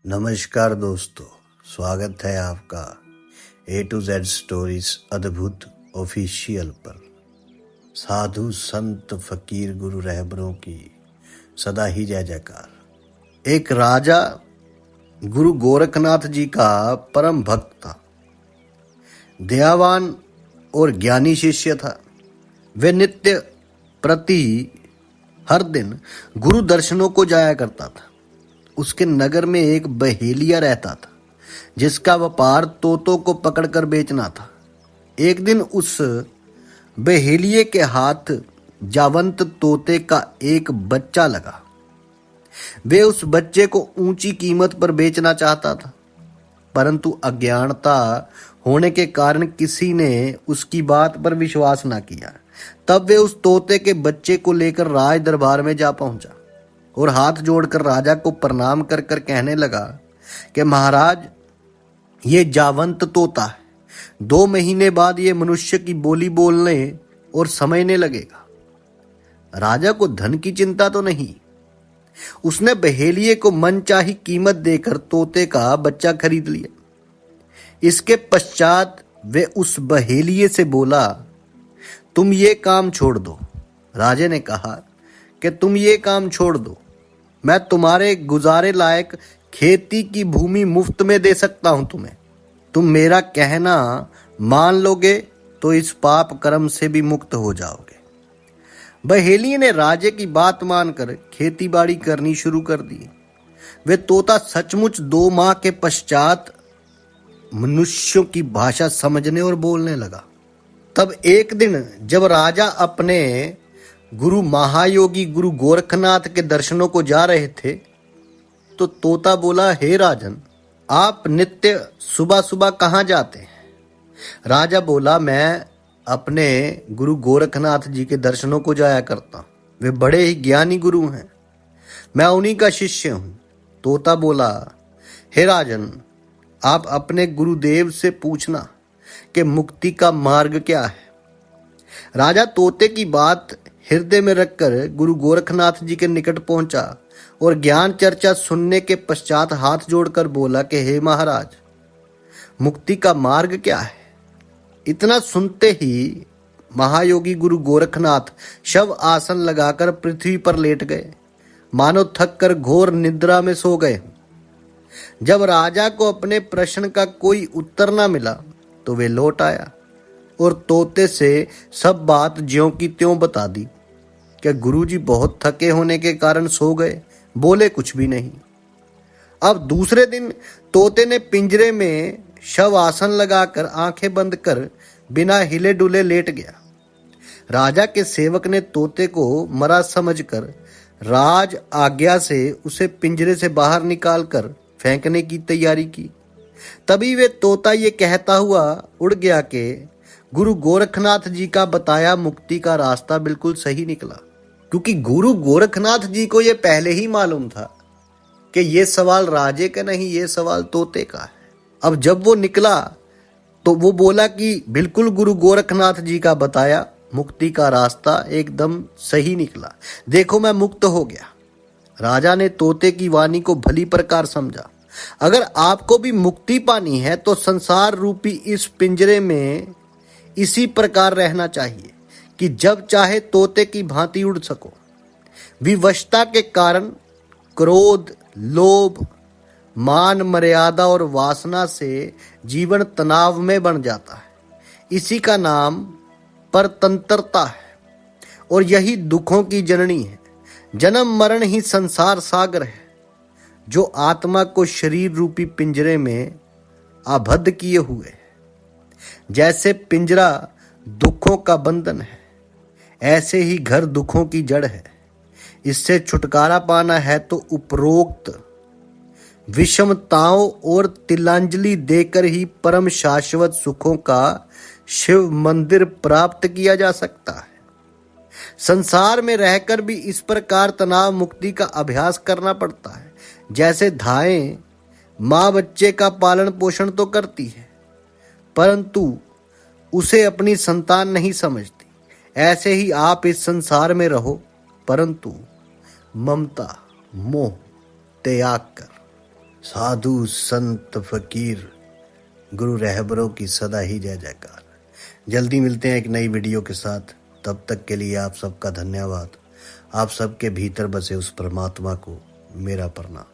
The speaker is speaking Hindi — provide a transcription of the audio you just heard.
नमस्कार दोस्तों, स्वागत है आपका A to Z स्टोरीज अद्भुत ऑफिशियल पर। साधु संत फकीर गुरु रहबरों की सदा ही जय जयकार। एक राजा गुरु गोरखनाथ जी का परम भक्त था। दयावान और ज्ञानी शिष्य था। वे नित्य प्रति हर दिन गुरु दर्शनों को जाया करता था। उसके नगर में एक बहेलिया रहता था जिसका व्यापार तोतों को पकड़कर बेचना था। एक दिन उस बहेलिये के हाथ जावंत तोते का एक बच्चा लगा। वे उस बच्चे को ऊंची कीमत पर बेचना चाहता था, परंतु अज्ञानता होने के कारण किसी ने उसकी बात पर विश्वास न किया। तब वे उस तोते के बच्चे को लेकर राज दरबार में जा पहुंचा और हाथ जोड़कर राजा को प्रणाम कर कर कहने लगा कि महाराज, ये जावंत तोता है। 2 महीने बाद ये मनुष्य की बोली बोलने और समझने लगेगा। राजा को धन की चिंता तो नहीं। उसने बहेलिये को मनचाही कीमत देकर तोते का बच्चा खरीद लिया। इसके पश्चात वे उस बहेलिये से बोला, तुम ये काम छोड़ दो। राजा ने कहा कि तुम ये काम छोड़ दो, मैं तुम्हारे गुजारे लायक खेती की भूमि मुफ्त में दे सकता हूं तुम्हें। तुम मेरा कहना मान लोगे तो इस पाप कर्म से भी मुक्त हो जाओगे। बहेलिये ने राजे की बात मानकर खेती बाड़ी करनी शुरू कर दी। वे तोता सचमुच 2 माह के पश्चात मनुष्यों की भाषा समझने और बोलने लगा। तब एक दिन जब राजा अपने गुरु महायोगी गुरु गोरखनाथ के दर्शनों को जा रहे थे तो तोता बोला, हे राजन, आप नित्य सुबह सुबह कहाँ जाते हैं? राजा बोला, मैं अपने गुरु गोरखनाथ जी के दर्शनों को जाया करता हूँ। वे बड़े ही ज्ञानी गुरु हैं, मैं उन्हीं का शिष्य हूँ। तोता बोला, हे राजन, आप अपने गुरुदेव से पूछना कि मुक्ति का मार्ग क्या है। राजा तोते की बात हृदय में रखकर गुरु गोरखनाथ जी के निकट पहुंचा और ज्ञान चर्चा सुनने के पश्चात हाथ जोड़कर बोला कि हे महाराज, मुक्ति का मार्ग क्या है? इतना सुनते ही महायोगी गुरु गोरखनाथ शव आसन लगाकर पृथ्वी पर लेट गए, मानो थक कर घोर निद्रा में सो गए। जब राजा को अपने प्रश्न का कोई उत्तर न मिला तो वे लौट आया और तोते से सब बात ज्यों की त्यों बता दी कि गुरुजी बहुत थके होने के कारण सो गए, बोले कुछ भी नहीं। अब दूसरे दिन तोते ने पिंजरे में शव आसन लगाकर आंखें बंद कर बिना हिले डुले लेट गया। राजा के सेवक ने तोते को मरा समझकर राज आज्ञा से उसे पिंजरे से बाहर निकालकर फेंकने की तैयारी की। तभी वे तोता ये कहता हुआ उड़ गया कि गुरु गोरखनाथ जी का बताया मुक्ति का रास्ता बिल्कुल सही निकला, क्योंकि गुरु गोरखनाथ जी को यह पहले ही मालूम था कि यह सवाल राजे का नहीं, यह सवाल तोते का है। अब जब वो निकला तो वो बोला कि बिल्कुल गुरु गोरखनाथ जी का बताया मुक्ति का रास्ता एकदम सही निकला, देखो मैं मुक्त हो गया। राजा ने तोते की वाणी को भली प्रकार समझा। अगर आपको भी मुक्ति पानी है तो संसार रूपी इस पिंजरे में इसी प्रकार रहना चाहिए कि जब चाहे तोते की भांति उड़ सको। विवशता के कारण क्रोध, लोभ, मान मर्यादा और वासना से जीवन तनाव में बन जाता है। इसी का नाम परतंत्रता है और यही दुखों की जननी है। जन्म मरण ही संसार सागर है जो आत्मा को शरीर रूपी पिंजरे में आबद्ध किए हुए है। जैसे पिंजरा दुखों का बंधन है, ऐसे ही घर दुखों की जड़ है। इससे छुटकारा पाना है तो उपरोक्त विषमताओं और तिलांजलि देकर ही परम शाश्वत सुखों का शिव मंदिर प्राप्त किया जा सकता है। संसार में रहकर भी इस प्रकार तनाव मुक्ति का अभ्यास करना पड़ता है। जैसे धाएं माँ बच्चे का पालन पोषण तो करती है परंतु उसे अपनी संतान नहीं समझती, ऐसे ही आप इस संसार में रहो परंतु ममता मोह त्याग कर साधु संत फकीर गुरु रहबरों की सदा ही जय जयकार। जल्दी मिलते हैं एक नई वीडियो के साथ। तब तक के लिए आप सबका धन्यवाद। आप सबके भीतर बसे उस परमात्मा को मेरा प्रणाम।